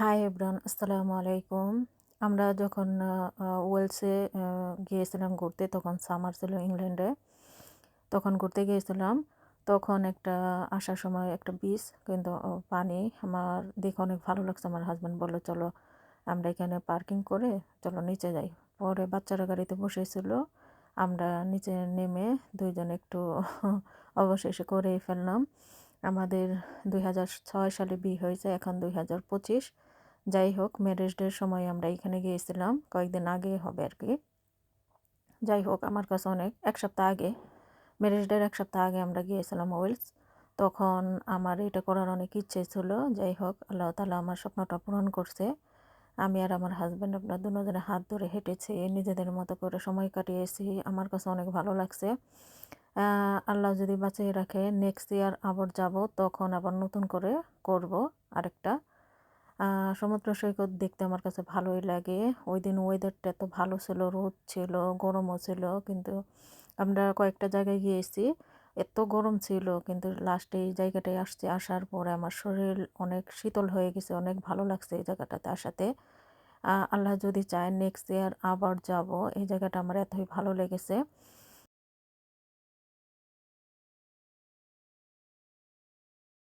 Hi everyone, আসসালামু আলাইকুম। আমরা যখন ওয়েলসে গিয়েছিলাম ঘুরতে, তখন সামার ছিল ইংল্যান্ডে। তখন ঘুরতে গিয়েছিলাম। তখন আসার সময় একটা বিচ, কিন্তু পানি আমার দেখে অনেক ভালো লাগছে। আমার হাসব্যান্ড বলল, চলো আমরা এখানে পার্কিং করে চলো নিচে যাই। পরে বাচ্চারা গাড়িতে বসেছিল, আমরা নিচে নেমে দুইজন একটু অবশেষে করেই ফেললাম। আমাদের 2006 সালে বিয়ে হয়েছে, এখন 2025। যাই হোক, ম্যারেজ ডের সময় আমরা এখানে গিয়েছিলাম, কয়েকদিন আগে হবে আর কি। যাই হোক, আমার কাছে অনেক, এক সপ্তাহ আগে, ম্যারেজ ডের এক সপ্তাহ আগে আমরা গিয়েছিলাম ওয়েলস। তখন আমার এটা করার অনেক ইচ্ছে ছিল। যাই হোক, আল্লাহ তাআলা আমার স্বপ্নটা পূরণ করছে। আমি আর আমার হাজব্যান্ড আমরা দুজনে হাত ধরে হেঁটেছি, নিজেদের মতো করে সময় কাটিয়েছি। আমার কাছে অনেক ভালো লাগছে। আল্লাহ যদি বাঁচিয়ে রাখে, নেক্সট ইয়ার আবার যাব, তখন আবার নতুন করে করব আরেকটা। সমুদ্র সৈকত দেখতে আমার কাছে ভালোই লাগে। ওই দিন ওয়েদারটা এত ভালো ছিল, রোদ ছিল, গরমও ছিল, কিন্তু আমরা কয়েকটা জায়গায় গিয়েছি, এত গরম ছিল, কিন্তু লাস্টে এই জায়গাটায় আসছি। আসার পরে আমার শরীর অনেক শীতল হয়ে গেছে, অনেক ভালো লাগছে এই জায়গাটাতে আসাতে। আল্লাহ যদি চায় নেক্সট ইয়ার আবার যাব। এই জায়গাটা আমার এতই ভালো লেগেছে।